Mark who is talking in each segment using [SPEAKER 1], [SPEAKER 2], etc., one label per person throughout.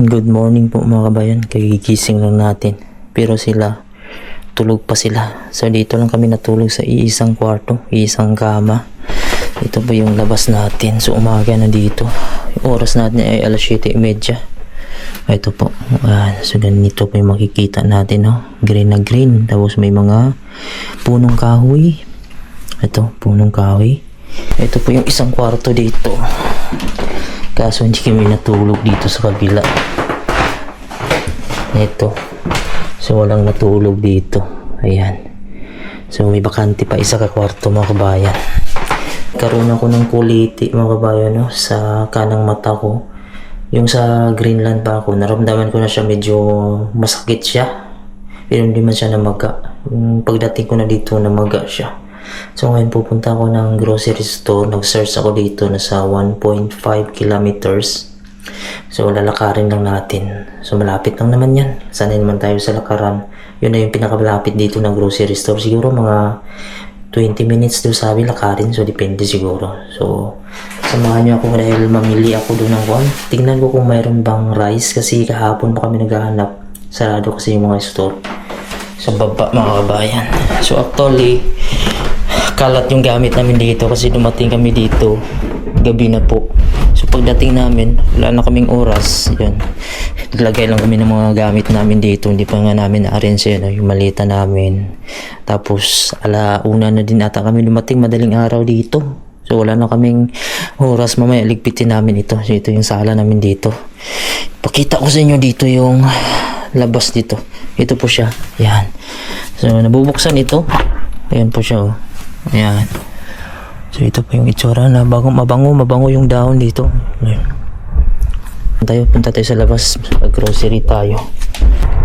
[SPEAKER 1] Good morning po mga kabayan, kagigising lang natin. Pero sila, tulog pa sila. So dito lang kami natulog sa iisang kwarto, iisang kama. Ito po yung labas natin. So umaga na dito. Yung oras natin ay alas 7:30. Ito po. So ganito po yung makikita natin. No? Green na green. Tapos may mga punong kahoy. Ito, punong kahoy. Ito po yung isang kwarto dito. Kaso hindi kami natulog dito sa kabila. Ito. So walang natulog dito. Ayan. So may bakante pa isa ka kwarto mga kabayan. Karoon ako ng kuliti mga kabayan no, sa kanang mata ko. Yung sa Greenland pa ako, naramdaman ko na siya medyo masakit siya. Pero hindi man siya namaga. Yung pagdating ko na dito, namaga siya. So ngayon pupunta ako ng grocery store. Nag-search ako dito na sa 1.5 kilometers. So lalakarin lang natin. So malapit lang naman yan. Sanay naman tayo sa lakaran. Yun na yung pinakamalapit dito ng grocery store. Siguro mga 20 minutes daw sabi lakarin. So depende siguro. So samahan nyo ako dahil mamili ako doon ng kwan. Tingnan ko kung mayroon bang rice. Kasi kahapon pa kami naghahanap. Sarado kasi yung mga store. Sa baba mga kabayan. So actually kalat yung gamit namin dito kasi dumating kami dito gabi na po. So pagdating namin wala na kaming oras. Yun, naglagay lang kami ng mga gamit namin dito. Hindi pa nga namin na-arrange yun, yung malita namin. Tapos alauna na din ata kami dumating, madaling araw dito. So wala na kaming oras, mamaya ligpitin namin ito. So ito yung sala namin dito. Pakita ko sa inyo dito yung labas dito. Ito po siya. Yan. So nabubuksan ito. Ayan po siya oh. Ayan. So ito po yung itsura na mabango yung dahon dito. Ayan. Punta tayo sa labas. Grocery tayo.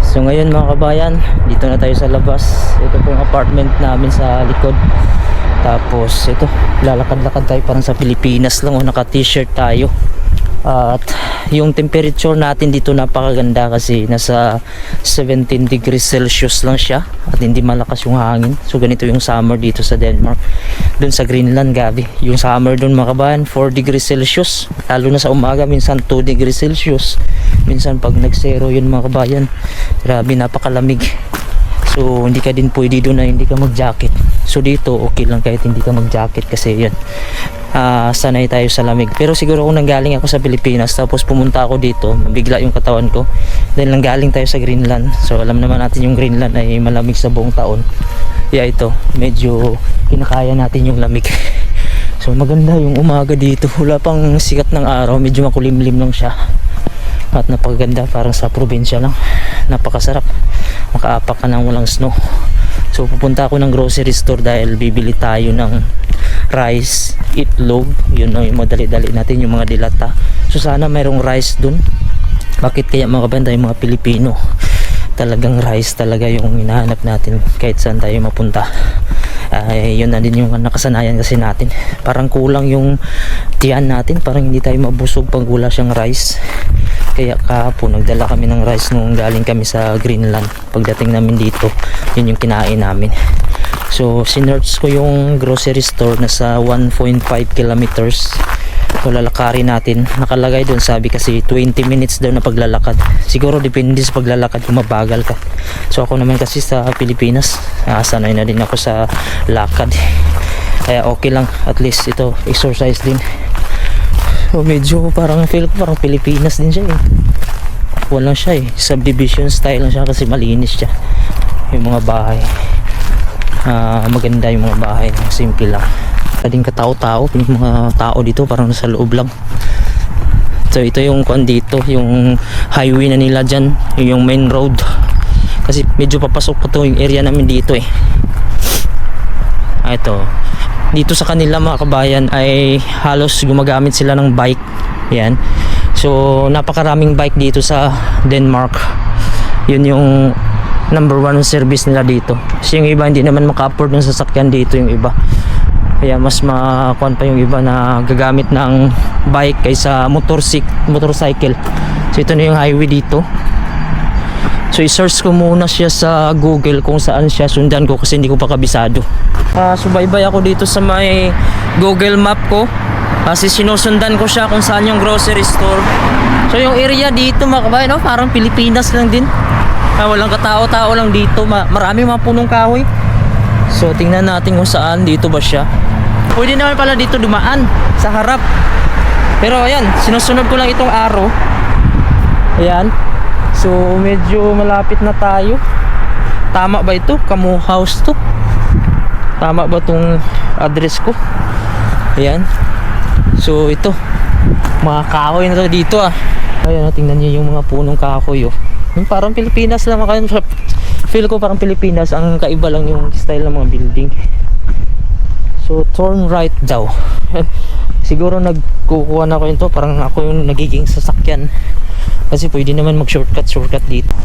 [SPEAKER 1] So ngayon mga kabayan, dito na tayo sa labas. Ito po yung apartment namin sa likod. Tapos ito, lalakad-lakad tayo parang sa Pilipinas lang. Naka-t-shirt tayo. At yung temperature natin dito napakaganda kasi nasa 17 degrees Celsius lang siya at hindi malakas yung hangin. So ganito yung summer dito sa Denmark. Doon sa Greenland gabi, yung summer doon mga kabayan 4 degrees Celsius. Lalo na sa umaga minsan 2 degrees Celsius. Minsan pag nag-zero yun mga kabayan, grabe napakalamig. So hindi ka din pwede doon na hindi ka mag-jacket. So dito okay lang kahit hindi ka mag-jacket kasi yun. Sanay tayo sa lamig. Pero siguro kung nanggaling ako sa Pilipinas tapos pumunta ako dito, mabigla yung katawan ko. Dahil nanggaling tayo sa Greenland. So alam naman natin yung Greenland ay malamig sa buong taon. Kaya ito, medyo kinakaya natin yung lamig. So maganda yung umaga dito. Wala pang sikat ng araw, medyo makulimlim lang siya. At napakaganda, parang sa probinsya lang. Napakasarap. Makaapak ka ng walang snow. So pupunta ako ng grocery store dahil bibili tayo ng rice, itlog, yun na yung madali-dali natin, yung mga dilata. So sana mayroong rice dun. Bakit kaya mga kabanda yung mga Pilipino talagang rice talaga yung hinahanap natin kahit saan tayo mapunta. Yun na din yung nakasanayan kasi natin. Parang kulang yung tiyan natin, parang hindi tayo mabusog pag wala siyang rice. Kaya kahapon nagdala kami ng rice nung galing kami sa Greenland. Pagdating namin dito, yun yung kinain namin. So sinearch ko yung grocery store na sa 1.5 kilometers. So lalakarin natin. Nakalagay doon sabi kasi 20 minutes daw na paglalakad. Siguro depende sa paglalakad kung mabagal ka. So ako naman kasi sa Pilipinas, sanay na din ako sa lakad. Kaya okay lang, at least ito exercise din. So medyo parang feel ko parang Pilipinas din siya eh. Wala siya eh, subdivision style lang siya kasi malinis siya. Yung mga bahay. Maganda yung mga bahay, simple lang. Kading katao-tao, yung mga tao dito parang nasa loob lang. So ito yung kwan dito, yung highway na nila dyan, yung main road. Kasi medyo papasok pa to yung area namin dito eh. Ito, dito sa kanila mga kabayan ay halos gumagamit sila ng bike. Yan. So napakaraming bike dito sa Denmark. Yun yung number 1 service nila dito. Kasi yung iba hindi naman maka-afford ng sasakyan dito yung iba. Kaya mas makuan pa yung iba na gagamit ng bike kaysa motorcycle. So ito na yung highway dito. So i-search ko muna siya sa Google kung saan siya, sundan ko kasi hindi ko pa kabisado. Subaybay ako dito sa may Google Map ko kasi sinusundan ko siya kung saan yung grocery store. So yung area dito mga kabayan, no, parang Pilipinas lang din. Walang katao-tao lang dito. Marami mga punong kahoy. So tingnan natin kung saan dito ba siya. Pwede naman pala dito dumaan sa harap. Pero ayan, sinusunod ko lang itong arrow. Ayan. So medyo malapit na tayo. Tama ba ito? Kamu House to? Tama ba tong address ko? Ayan. So ito, mga kahoy na to dito ah. Ayan, tingnan niyo yung mga punong kahoy oh. Parang Pilipinas lang. Feel ko parang Pilipinas. Ang kaiba lang yung style ng mga building. So turn right daw. Siguro nagkukuha na ko ito. Parang ako yung nagiging sasakyan. Kasi pwede naman mag shortcut dito.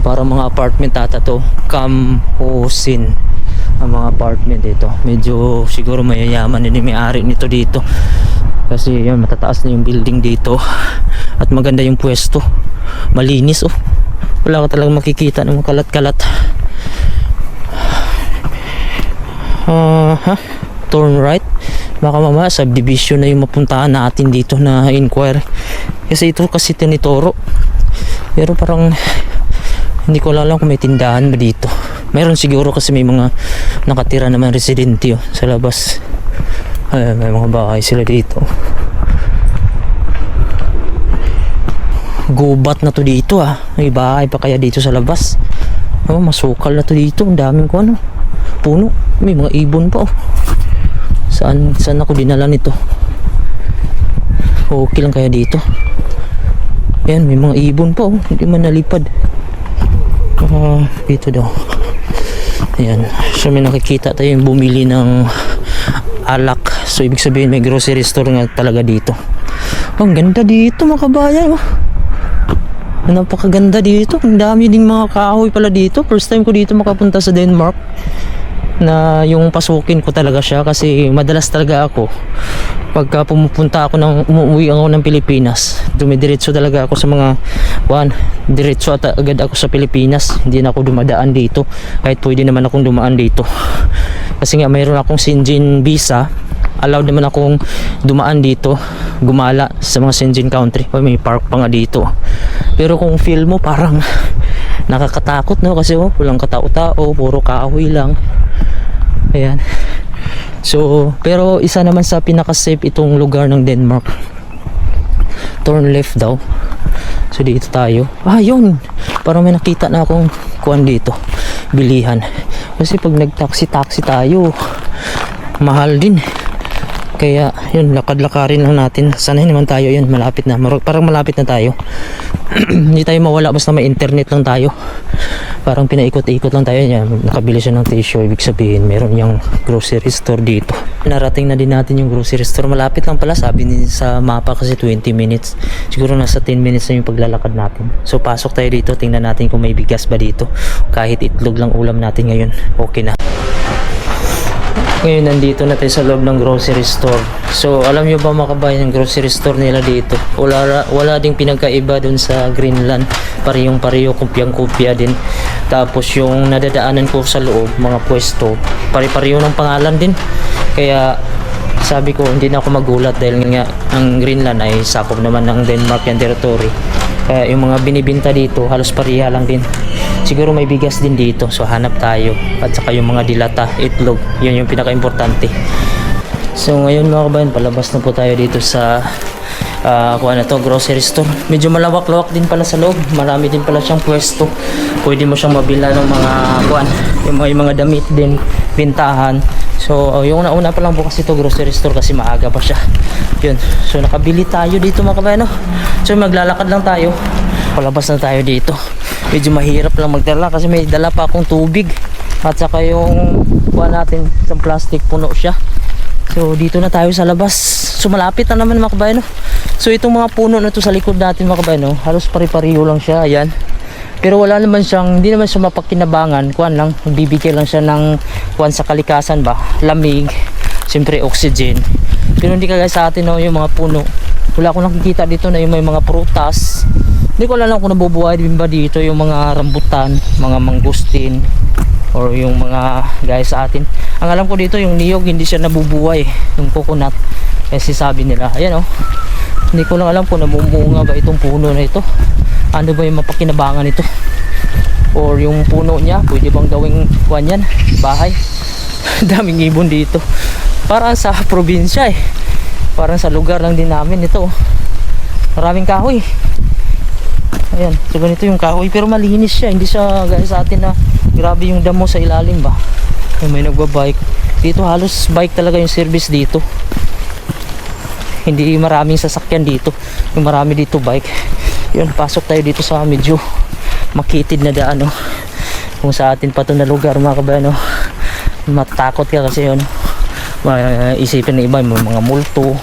[SPEAKER 1] Para mga apartment ata to. Kampusin ang mga apartment dito. Medyo siguro mayayaman din yung may-ari nito dito. Kasi yan, matataas na yung building dito. At maganda yung pwesto. Malinis oh. Wala ka talagang makikita ng mga kalat-kalat. Turn right. Baka mamaya subdivision na yung mapuntahan natin dito na inquire. Kasi ito kasi tinituro. Pero parang hindi ko alam kung may tindahan ba dito. Meron siguro kasi may mga nakatira naman residente oh, sa labas. Ay, may mga bahay sila dito. Gubat na to dito ah. May bahay pa kaya dito sa labas. Masukal na to dito. Ang daming ko ano, puno. May mga ibon pa oh. Saan ako dinala nito? Okay lang kaya dito. Ayan, may mga ibon pa oh. Hindi man nalipad. Dito daw. Ayan. So may nakikita tayo yung bumili ng alak. So ibig sabihin may grocery store nga talaga dito. Ang ganda dito mga kabayan oh. Napakaganda dito. Ang dami ding mga kahoy pala dito. First time ko dito makapunta sa Denmark na yung pasukin ko talaga siya. Kasi madalas talaga ako pagka pumupunta ako umuwi ako ng Pilipinas, dumidiretso talaga ako sa mga diretso at agad ako sa Pilipinas. Hindi na ako dumadaan dito. Kahit pwede naman akong dumaan dito. Kasi nga mayroon akong Schengen visa. Allowed naman akong dumaan dito, gumala sa mga Schengen country. May park pa nga dito. Pero kung feel mo parang nakakatakot no, kasi walang katao-tao, puro kahoy lang. Ayan. So, pero isa naman sa pinaka-safe itong lugar ng Denmark. Turn left daw. So dito tayo. Yun. Parang may nakita na akong kuwan dito. Bilihan. Kasi pag nag-taxi tayo, mahal din. Kaya yun, lakad-lakarin lang natin. Sanahin naman tayo yun, malapit na. Parang malapit na tayo. Hindi tayo mawala basta may internet lang tayo. Parang pinaikot-ikot lang tayo. Yan, nakabili siya ng tissue. Ibig sabihin meron yung grocery store dito. Narating na din natin yung grocery store. Malapit lang pala, sabi sa mapa kasi 20 minutes. Siguro nasa 10 minutes na yung paglalakad natin. So pasok tayo dito, tingnan natin kung may bigas ba dito. Kahit itlog lang ulam natin ngayon, okay na. Ngayon nandito na tayo sa loob ng grocery store. So alam nyo ba mga kabayan, yung grocery store nila dito wala ding pinagkaiba dun sa Greenland. Parehong-pareho, kopyang-kopya din. Tapos yung nadadaanan ko sa loob, mga pwesto, pare-pareho ng pangalan din. Kaya sabi ko hindi na ako magulat dahil nga ang Greenland ay sakop naman ng Denmark yan territory. Kaya yung mga binibinta dito halos pareha lang din. Siguro may bigas din dito, so hanap tayo. At saka yung mga dilata, itlog, yun yung pinaka-importante. So ngayon mga kabayan, palabas na po tayo dito sa grocery store. Medyo malawak-lawak din pala sa loob. Marami din pala siyang pwesto. Pwede mo siyang mabila ng mga yung mga damit din, bintahan. So yung una pa lang bukas ito grocery store kasi maaga pa siya. Yun. So nakabili tayo dito mga kabayan, no? So maglalakad lang tayo. Palabas na tayo dito. Medyo mahirap lang magdala kasi may dala pa akong tubig. At saka yung natin sa plastic, puno siya. So dito na tayo sa labas. So malapit na naman mga kabayan, no? So itong mga puno na to sa likod natin mga kabayan, no? Halos pare-pareho lang siya. Ayan. Pero wala naman siyang, hindi naman siya mapakinabangan. Kuan lang, magbibigay lang siya ng kuan sa kalikasan ba, lamig, siyempre oxygen. Pero hindi kagaya sa atin, no, yung mga puno. Wala akong nakikita dito na yung may mga prutas. Hindi ko alam kung nabubuhay din ba dito yung mga rambutan, mga mangustin, or yung mga gaya sa atin. Ang alam ko dito yung niyog hindi siya nabubuhay, yung coconut. Kasi sabi nila, ayan oh, Hindi ko lang alam kung namumunga ba itong puno na ito. Ano ba yung mapakinabangan ito? Or yung puno niya, pwede bang gawing kuwan yan? Bahay? Daming ibon dito. Parang sa probinsya eh. Parang sa lugar lang din namin ito. Maraming kahoy. Ayan, so ganito yung kahoy. Pero malinis siya. Hindi siya gaya sa atin na grabe yung damo sa ilalim ba. May nagbabike. Dito halos bike talaga yung service dito. Hindi maraming sasakyan dito. Yung marami dito bike. Yun, pasok tayo dito sa medyo makitid na daan, no? Kung sa atin pa to na lugar mga kabayan, no? Matakot ka kasi yun, isipin ng iba yung mga multo,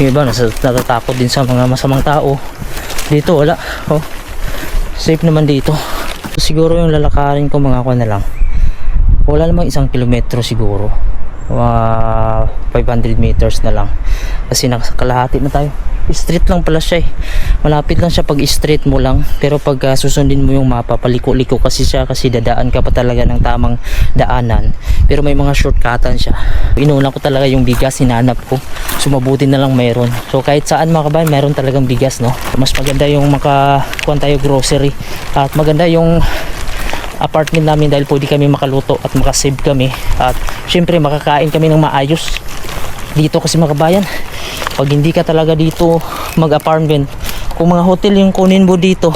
[SPEAKER 1] yung iba natatakot din sa mga masamang tao. Dito wala, oh, safe naman dito. Siguro yung lalakarin ko mga kuwan na lang, wala namang 1 kilometro siguro, 500 meters na lang kasi nakakalahati na tayo. Street lang pala siya eh. Malapit lang siya pag street mo lang. Pero pag susundin mo yung mapa, paliko-liko kasi siya, kasi dadaan ka pa talaga ng tamang daanan. Pero may mga shortcutan siya. Inuuna ko talaga yung bigas, hinanap ko. So mabuti na lang mayroon. So kahit saan mga kabayan, mayroon talagang bigas, no? Mas maganda yung makakuha tayo grocery. At maganda yung apartment namin dahil pwede kami makaluto at makasave kami. At syempre makakain kami ng maayos. Dito kasi mga kabayan, pag hindi ka talaga dito mag-apartment, kung mga hotel yung kunin mo dito,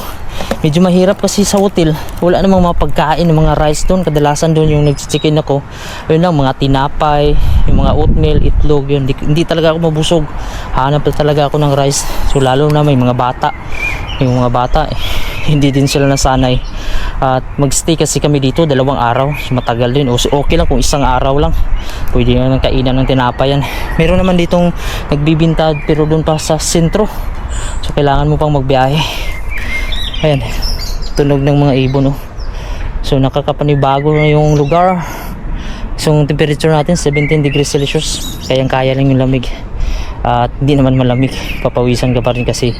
[SPEAKER 1] medyo mahirap kasi sa hotel. Wala namang mga pagkain, mga rice doon. Kadalasan doon yung nag-chicken ako, yun lang, mga tinapay, yung mga oatmeal, itlog, yun. Hindi talaga ako mabusog. Hanap talaga ako ng rice. So lalo na may mga bata. Yung mga bata hindi din sila nasanay. At magstay kasi kami dito 2 araw. So matagal din. Okay lang kung 1 araw lang. Pwede na ng kainan ng tinapay yan. Meron naman ditong nagbibintad pero doon pa sa sentro. So kailangan mo pang magbiyahe. Ayan, tunog ng mga ibon, oh. So nakakapanibago na yung lugar. So yung temperature natin 17 degrees Celsius. Kayang-kaya lang yung lamig. At hindi naman malamig, papawisan ka pa rin kasi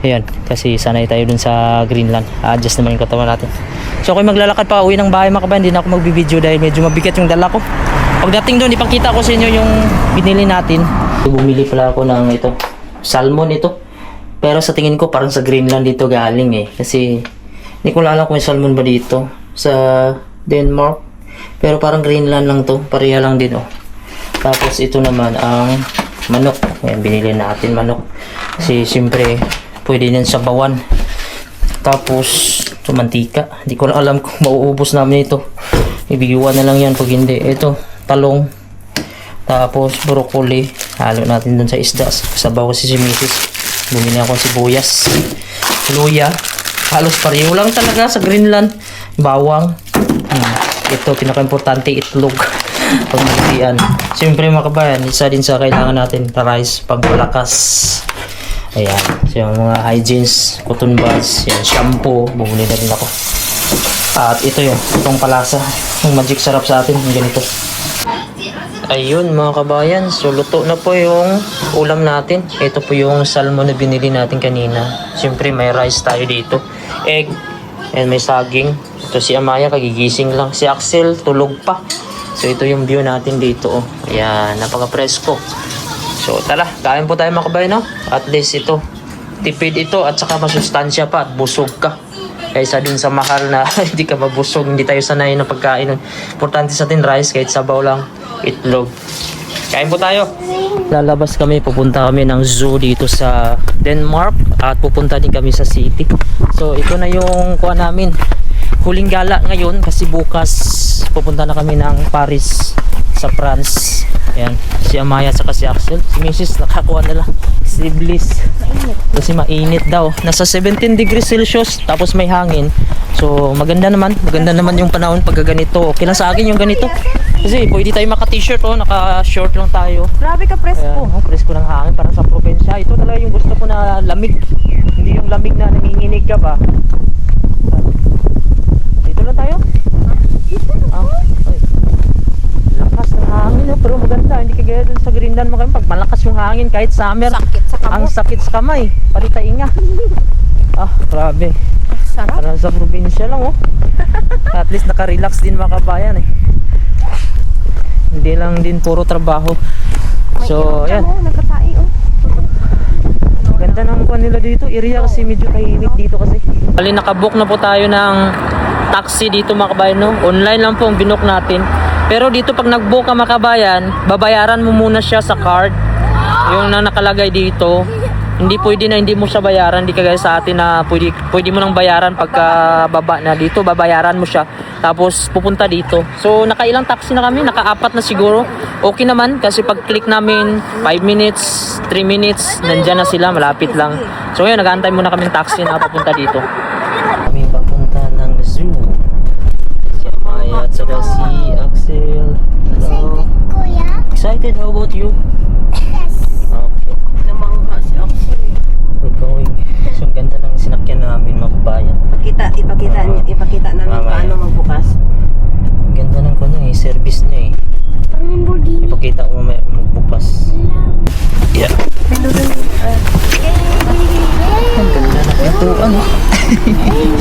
[SPEAKER 1] ayan, kasi sanay tayo dun sa Greenland. Adjust naman yung katawan natin. So ako maglalakad pa uwi ng bahay mga kabayan. Hindi na ako magbibideo dahil medyo mabigat yung dala ko. Pagdating doon, ipakita ko sa inyo yung binili natin. Bumili pala ako ng ito, salmon ito. Pero sa tingin ko parang sa Greenland dito galing eh. Kasi hindi ko alam kung may salmon ba dito sa Denmark. Pero parang Greenland lang to, pareha lang din, oh. Tapos ito naman ang manok. Ayan, binili natin manok. Kasi siyempre pwede din sa bawan. Tapos ito mantika. Hindi ko lang alam kung mauubos namin ito. Ibigyan na lang yan pag hindi. Ito, talong. Tapos broccoli. Halo natin dun sa isda. Sabaw kasi si Mrs. Bumili ako sibuyas. Luya. Halos pareho lang talaga sa Greenland. Bawang. Ito, pinaka-importante, itlog. Pagmalian. Siyempre mga kabayan, isa din sa kailangan natin, rice, pagpalakas. Ayan. So yung mga hygienes, cotton buds, yan, shampoo, bumili na rin ako. At ito yung itong palasa. Yung magic sarap sa atin, yung ganito. Ayun mga kabayan, so luto na po yung ulam natin. Ito po yung salmon na binili natin kanina. Siyempre may rice tayo dito. Egg, and may saging. Ito si Amaya, kagigising lang. Si Axel, tulog pa. So ito yung view natin dito, oh. Ayan, napaka-presko. So tala, kain po tayo mga kabayan, no? At least ito, tipid ito at saka masustansya pa at busog ka. Kaysa dun sa mahal na hindi ka mabusog, hindi tayo sanay na pagkain. Importante sa atin rice, kahit sabaw lang, itlog. Kain po tayo. Lalabas kami, pupunta kami ng zoo dito sa Denmark at pupunta din kami sa city. So ito na yung kuha namin. Huling gala ngayon kasi bukas pupunta na kami ng Paris sa France. Ayan, si Amaya saka si Axel. Si Mrs. nakakuha nila si Bliss kasi mainit daw. Nasa 17 degrees Celsius tapos may hangin. So maganda naman yung panahon pag ganito. Okay lang sa akin yung ganito kasi pwede tayo maka t-shirt, oh, naka short lang tayo.
[SPEAKER 2] Grabe ka presko.
[SPEAKER 1] Ayan, oh, presko ng hangin parang sa probinsya. Ito talaga yung gusto ko na lamig. Hindi yung lamig na nanginginig ka ba. Dito lang tayo. Lakas ng hangin, oh, pero maganda. Hindi kagaya dun sa Greenland mo kami. Pag malakas yung hangin kahit summer,
[SPEAKER 2] Sakit sa kamot.
[SPEAKER 1] ang sakit sa kamay. Palitainga. Grabe.
[SPEAKER 2] Sarap.
[SPEAKER 1] Parang sa probinsya lang, oh. At least naka-relax din mga kabayan, eh. Hindi lang din puro trabaho. So,
[SPEAKER 2] May
[SPEAKER 1] yan.
[SPEAKER 2] nagkatai, oh.
[SPEAKER 1] Ganda ng kuha nila dito. Area kasi medyo tahimik dito kasi. Bali, nakabook na po tayo ng taxi dito mga kabayan, no? Online lang po ang binook natin. Pero dito pag nag-book ka mga kabayan, babayaran mo muna siya sa card. Yung na nakalagay dito. Hindi pwede na hindi mo siya bayaran. Hindi kagaya sa atin na pwede mo nang bayaran pagka baba na. Dito babayaran mo siya. Tapos pupunta dito. So nakailang taxi na kami. Naka-4 na siguro. Okay naman kasi pag click namin 5 minutes, 3 minutes, nandyan na sila. Malapit lang. So ngayon nag-aantay muna kami ng taxi na papunta dito. Kami papunta ng zoo. Si Amaya at saka si Axel. Hello. Excited? How about you? Okay. We're going. So, ang ganda ng sinakyan namin mga kabayan.
[SPEAKER 2] Ipakita namin
[SPEAKER 1] Mamaya.
[SPEAKER 2] paano magbukas.
[SPEAKER 1] Ang ganda ng kanya eh, service niya eh. Ipakita ko mamaya magbukas. Yeah. Ang ganda ng pintuan eh.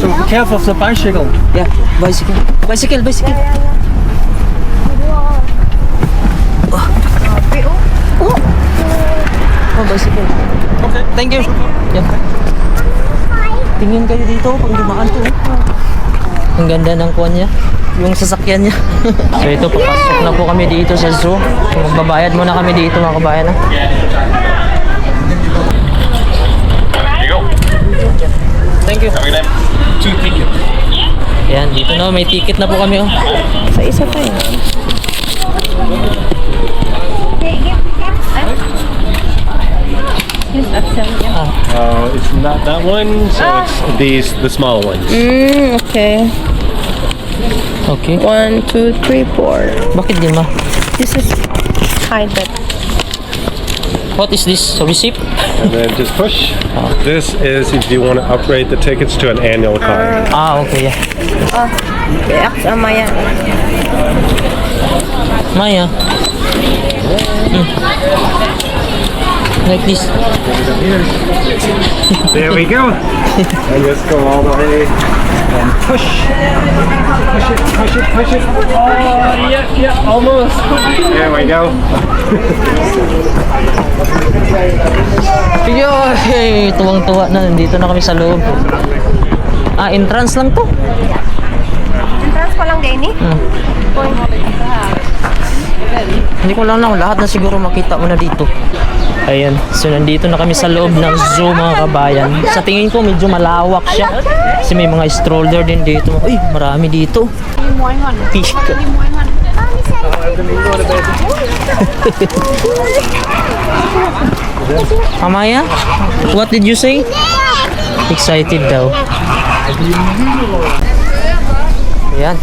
[SPEAKER 3] So careful of the bicycle.
[SPEAKER 1] Yeah, bicycle. Bicycle, bicycle. Oh, bicycle.
[SPEAKER 3] Okay.
[SPEAKER 1] Thank you. Yeah. Tingin kayo dito pag dumaan to. Ang ganda ng kuwan niya. Yung sasakyan niya. So ito, papasok na po kami dito sa zoo. So, magbabayad muna kami dito mga kabayan. Ha? Thank you.
[SPEAKER 3] Two tickets.
[SPEAKER 1] Yan, dito na. May ticket na po kami. Oh.
[SPEAKER 2] Sa isa pa yun.
[SPEAKER 3] It's not that one, so it's the small ones.
[SPEAKER 2] Okay.
[SPEAKER 1] Okay.
[SPEAKER 2] 1, 2, 3, 4.
[SPEAKER 1] Bakit di ma?
[SPEAKER 2] This is hide that.
[SPEAKER 1] What is this? A receipt?
[SPEAKER 3] And then just push. This is if you want to upgrade the tickets to an annual card.
[SPEAKER 1] Ah, okay. Yeah.
[SPEAKER 2] Maya.
[SPEAKER 1] Maya. Like this.
[SPEAKER 3] There we go. And just go all the way and push. Push it, push it, push it. Oh, yeah, almost. There we go.
[SPEAKER 1] Yo, hey, tuwang-tuwa na. Nandito na kami sa loob. Ah, entrance lang to.
[SPEAKER 2] Entrance pa lang, Danny?
[SPEAKER 1] Hindi ko lang lahat na siguro makita mo na dito. Ayan, so nandito na kami sa loob ng zoo mga kabayan. Sa tingin ko medyo malawak siya. Kasi may mga stroller din dito. Uy, marami dito. Fish ka. Amaya, what did you say? Excited daw. Ayan.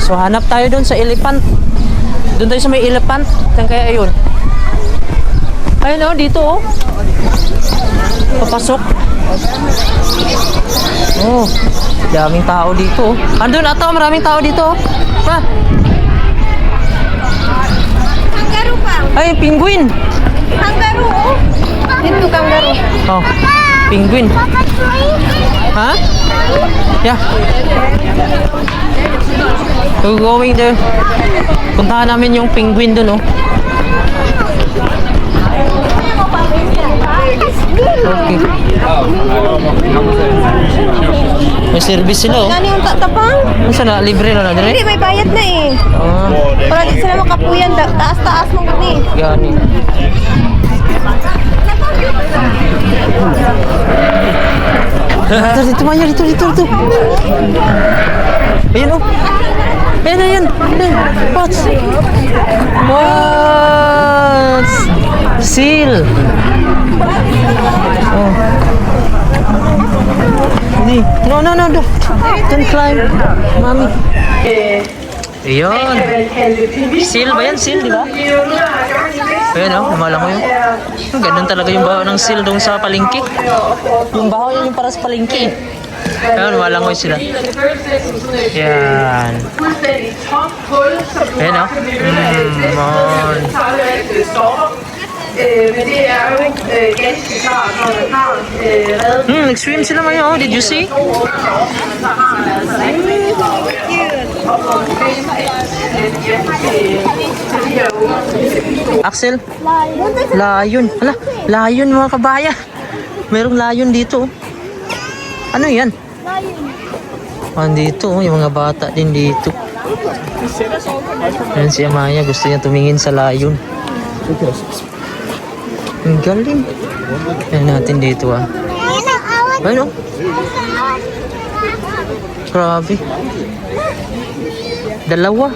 [SPEAKER 1] So hanap tayo doon sa elephant. Doon tayo sa may elephant. Saan kaya ayun? Ayun oh, dito oh. Papasok. Oh, daming tao dito oh. Andun ato, maraming tao dito oh. Pa.
[SPEAKER 2] Kangaroo pa.
[SPEAKER 1] Ay, penguin.
[SPEAKER 2] Kangaroo, oh. Dito kangaroo.
[SPEAKER 1] Oh, penguin. Ha? Yeah. We're going there. Puntahan namin yung penguin dun oh. Okay. May service sila oh.
[SPEAKER 2] Ano yung tatapang?
[SPEAKER 1] Ano sana? Libre na na
[SPEAKER 2] Hindi,
[SPEAKER 1] dire?
[SPEAKER 2] may bayad na eh.
[SPEAKER 1] Ah,
[SPEAKER 2] Para di sila makapuyan, taas-taas mong gani.
[SPEAKER 1] gani. Dito, Maya, dito. Ayan oh. Ayan. What? Seal. Oh. Hindi. No. Don't climb. Mami. Ayun. Seal ba yan? Seal, di ba? Ayan o, lumalangoy yun. Ganun talaga yung baho ng seal doon sa palengke. Yung baho yun yung para sa palengke. Ayan, lumalangoy sila. Ayan. Ayan o.
[SPEAKER 4] Men det er jo ganske klart, når man har reddet
[SPEAKER 1] Nag-swim sila ngayon. Did you see? Axel? Layon. Hala, layon mga kabaya. Merong layon dito. Oh. Ano yan? Dito, oh, yung mga bata din dito. Ayan si Amaya, gusto niya tumingin sa layon. Ang galing. Ayan natin dito ah. Ayun oh. Grabe. Dalawa.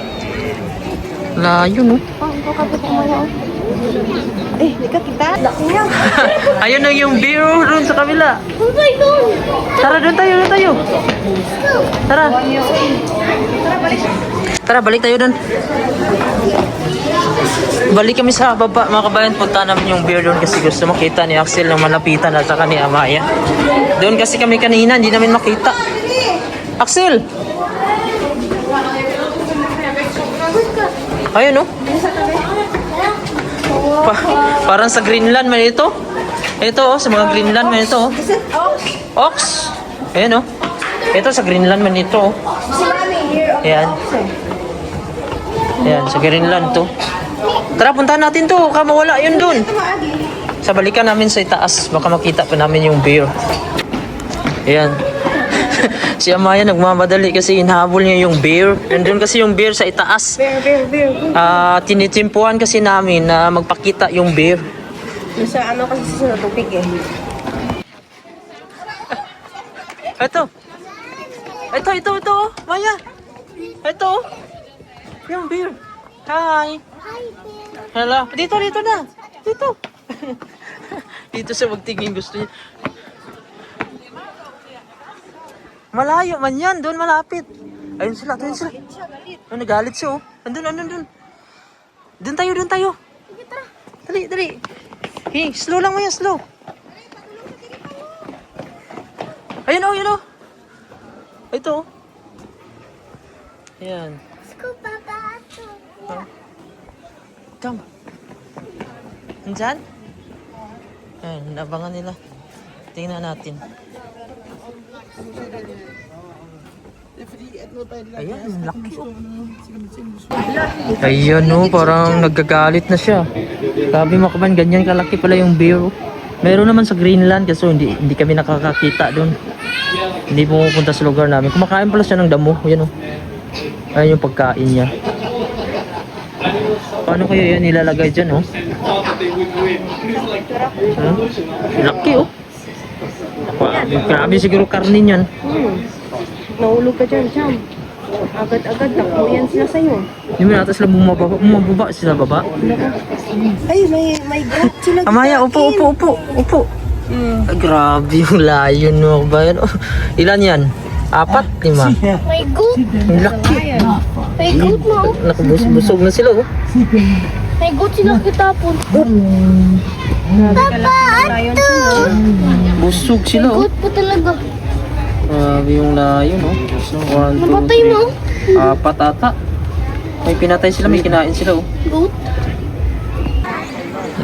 [SPEAKER 1] Layon oh.
[SPEAKER 2] Eh, di ka kita. Laki niya.
[SPEAKER 1] Ayun na yung beer doon sa kabila. Tara, doon tayo. Tara. Tara, balik tayo doon. Balik kami sa baba, mga kabayan. Punta namin yung beer doon kasi gusto makita ni Axel ng malapitan at saka ni Amaya. Doon kasi kami kanina, hindi namin makita. Axel! Ayun, no? Parang sa Greenland man ito. Ito, oh, sa mga Greenland man ito. Oh. Ox. Ayun, oh. Ito sa Greenland man ito. Oh. Ayan. Ayan, sa Greenland to. Tara, puntahan natin to. Baka mawala yun dun. Sa balikan namin sa itaas. Baka makita pa namin yung beer. Ayan. Si Amaya nagmamadali kasi hinahabol niya yung beer. Nandun kasi yung beer sa itaas.
[SPEAKER 2] Beer.
[SPEAKER 1] Tinitimpuhan kasi namin na magpakita yung beer.
[SPEAKER 2] Sa ano kasi sa tubig eh.
[SPEAKER 1] Ito. Oh. Maya. Ito. Oh. Yung beer. Hi. Hello. Dito na. Dito. Dito sa magtingin gusto niya. Malayo man yan. Doon malapit. Ayun sila. Oh, nagalit siya oh. Andun. Doon tayo. Dali. Hey, slow lang Maya, slow. Ayun oh. Ito oh. Ayan. Come. Nandyan? Ayan, nabangan nila. Tingnan natin. Ayan, laki oh. Ayan oh, parang nagagalit na siya. Sabi mo kaman, ganyan kalaki pala yung beer oh. Meron naman sa Greenland kasi hindi kami nakakakita doon. Hindi pumupunta sa lugar namin. Kumakain pala siya ng damo. Ayan oh. Ayan yung pagkain niya. Paano kaya yan nilalagay dyan oh? Laki oh. Grabe siguro karne niyan.
[SPEAKER 2] Nahulog ka dyan, Jam. Agad-agad, takbo yan sila sa'yo.
[SPEAKER 1] Hindi mo natin sila bumababa sila baba.
[SPEAKER 2] Ay, may goat sila.
[SPEAKER 1] Amaya, upo. Ay, grabe yung layon mo ba yan? Oh, ilan yan? 4, 5?
[SPEAKER 5] May goat.
[SPEAKER 1] Ang laki.
[SPEAKER 5] May goat na oh.
[SPEAKER 1] Nakabusog na sila oh.
[SPEAKER 5] May goat sila kitapon. Papa, ato!
[SPEAKER 1] Busog sila oh.
[SPEAKER 5] Goat po talaga.
[SPEAKER 1] Grabe yung layon oh. So, 1, 2,
[SPEAKER 5] Napatay mo.
[SPEAKER 1] 3, 4 ata. May pinatay sila, may kinain sila oh.
[SPEAKER 5] Goat.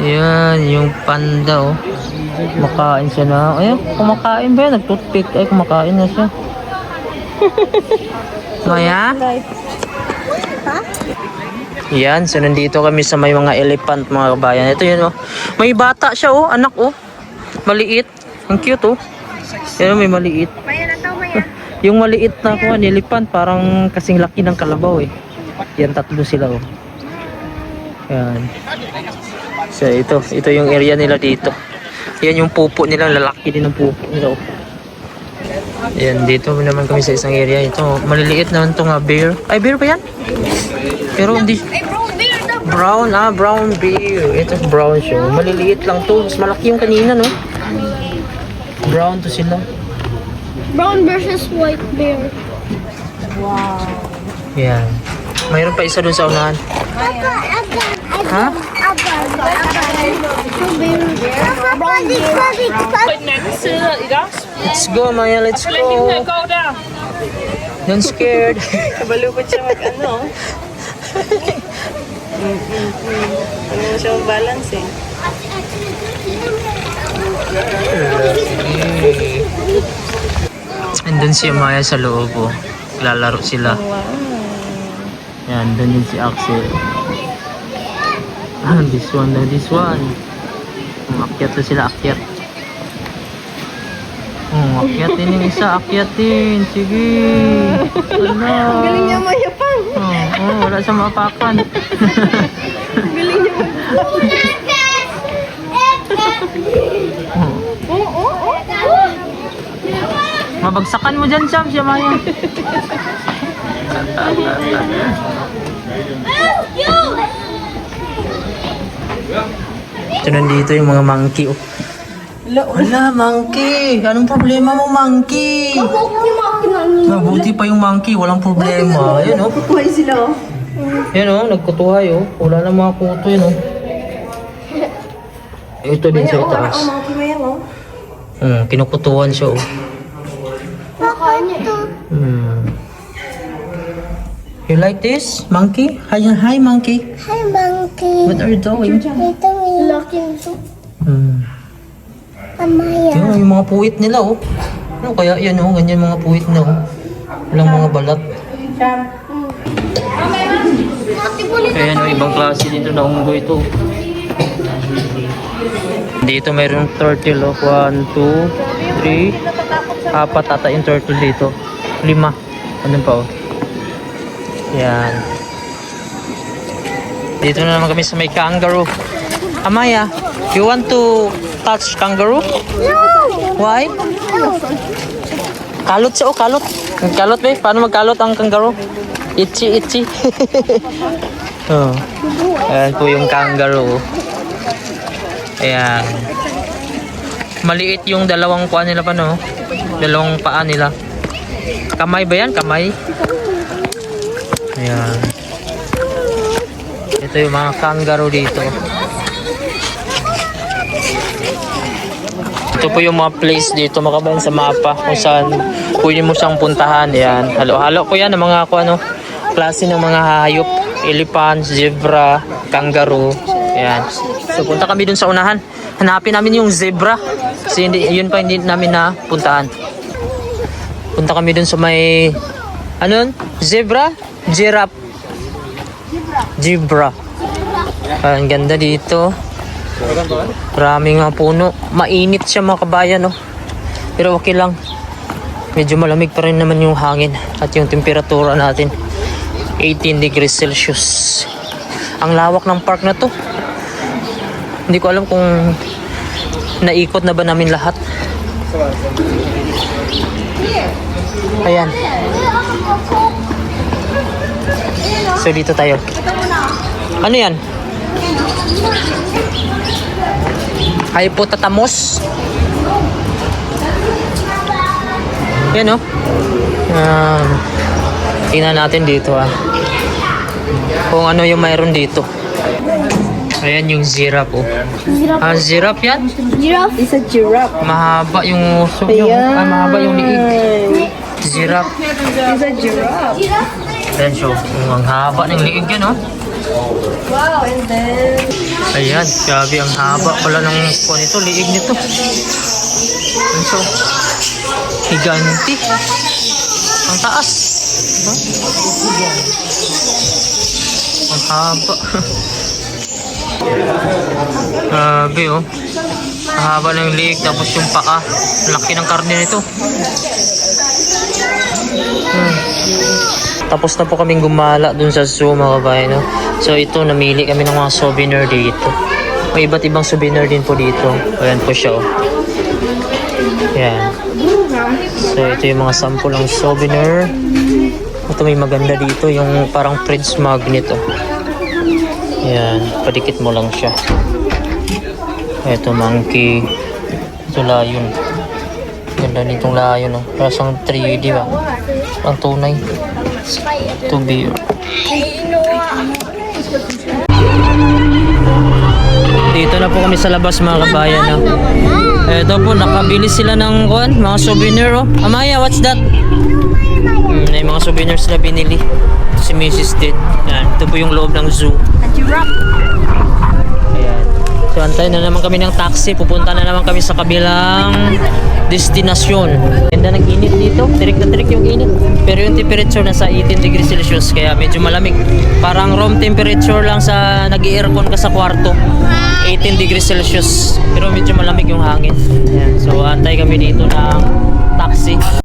[SPEAKER 1] Ayan, yung panda oh. Kumakain siya na. Ayun, kumakain ba yan? Nag-toothpick. Ay, kumakain na siya. Maya? Yan, so nandito kami sa may mga elephant mga kabayan. Ito yun oh. May bata siya oh, anak oh. Maliit. Ang cute oh. Yan oh, may maliit. Yung maliit na elephant parang kasing laki ng kalabaw eh. Yan, 3 sila oh. Yan. So ito yung area nila dito. Yan yung pupo nila, lalaki din ang pupo nila oh. Yan, dito naman kami sa isang area. Ito, maliliit naman itong bear. Ay, bear ba yan? Pero hindi... Brown, brown bear. Ito, brown siya. Maliliit lang to. Mas malaki yung kanina, no? Brown to sila.
[SPEAKER 5] Brown versus white bear.
[SPEAKER 1] Yan. Mayroon pa isa dun sa unahan. Ha? Let's go, Maya. Let's go. Don't scared.
[SPEAKER 2] Kabalukot siya mag-ano. Ano siya mag-balance eh.
[SPEAKER 1] Andun si Maya sa loob oh. Lalaro sila. Yan, doon din si Axel. Ah, this one na, this one. Akyat na sila, akyat. Akyatin yung isa, akyatin. Sige. Ala.
[SPEAKER 2] Galing niya mayapang.
[SPEAKER 1] Wala sa mapakan.
[SPEAKER 2] Galing niya
[SPEAKER 1] Mabagsakan mo dyan, Sam, siya Maya. Ito nandito yung mga monkey. Oh. Wala, monkey. Anong problema mo, monkey? Mabuti pa yung monkey, walang problema. Yan oh.
[SPEAKER 2] kukuhay sila.
[SPEAKER 1] Yan oh, nagkutuhay oh. Wala na mga kuto yun oh. Ito din sa itaas.
[SPEAKER 2] Monkey mo yan, oh.
[SPEAKER 1] Kinukutuhan siya oh. You like this, monkey? Hi, monkey.
[SPEAKER 5] Hi, monkey.
[SPEAKER 1] What are you doing?
[SPEAKER 5] Ito may looking to Amaya.
[SPEAKER 1] Yung mga puwit nila oh. Ano kaya yan oh, ganyan mga puwit na oh. Walang mga balat. Kaya no, ibang klase dito na unggoy ito. Dito mayroong turtle oh. 1, 2, 3, 4 ata yung turtle dito. 5. Andun pa oh. Yan. Dito na naman kami sa may kangaroo. Amaya, you want to touch kangaroo?
[SPEAKER 5] No.
[SPEAKER 1] Why?
[SPEAKER 5] No.
[SPEAKER 1] Kalot siya oh, kalot. Kalot ba? Paano magkalot ang kangaroo? Itchy. Oh. Ayan po yung kangaroo. Ayan. Maliit yung dalawang paa nila pa no? Dalawang paa nila. Kamay ba yan? Kamay? Ayan. Ito yung mga kangaroo dito. Ito po yung mga place dito makabayan sa mapa kung saan pwede mo siyang puntahan. Ayan. Halo-halo ko yan ng mga klase ng mga hayop. Elephant, zebra, kangaroo. Ayan. So punta kami dun sa unahan. Hanapin namin yung zebra. Kasi yun pa hindi namin napuntahan. Punta kami dun sa may zebra? Giraffe. Zebra. Ang ganda dito. Maraming mga puno. Mainit siya mga kabayan, no? Pero okay lang. Medyo malamig pa rin naman yung hangin at yung temperatura natin. 18 degrees Celsius. Ang lawak ng park na to. Hindi ko alam kung naikot na ba namin lahat. Ayan. So dito tayo. Ano yan? Hippopotamus. Yan oh. Tingnan natin dito kung ano yung mayroon dito. Ayan yung giraffe oh. Giraffe yan?
[SPEAKER 5] Giraffe.
[SPEAKER 2] It's a giraffe.
[SPEAKER 1] Mahaba yung uso niya. Mahaba yung liig. Giraffe.
[SPEAKER 2] It's a giraffe.
[SPEAKER 1] Ayan so, ang haba ng liig yan oh.
[SPEAKER 2] Wow, and then...
[SPEAKER 1] Ayan, grabe ang haba pala ng nito, liig nito. Ayan so, higanti. Ang taas. Ang haba. Grabe oh. Ang haba ng liig, tapos yung paa. Laki ng karne nito. Tapos na po kaming gumala dun sa zoo mga kabayan, no? So ito, namili kami ng mga souvenir dito. May iba't ibang souvenir din po dito. Ayan po siya oh. Ayan. So ito yung mga sample ng souvenir. Ito may maganda dito, yung parang fridge magnet oh. Ayan, padikit mo lang siya. Ito monkey. Ito lion. Ganda nitong lion oh. Parang 3D ba? Ang tunay. To beer. Dito na po kami sa labas mga kabayan no? Ito po, nakabili sila ng mga souvenir oh. Amaya, what's that? May mga souvenirs na binili. Si Mrs. din. Yan. Ito po yung loob ng zoo. Ayan. So antayin na naman kami ng taxi. Pupunta na naman kami sa kabilang destinasyon. Ganda ng init dito. Tirik na tirik yung init. Pero yung temperature nasa 18 degrees Celsius kaya medyo malamig. Parang room temperature lang sa nag-i-aircon ka sa kwarto. 18 degrees Celsius. Pero medyo malamig yung hangin. Ayan. So antay kami dito ng taxi.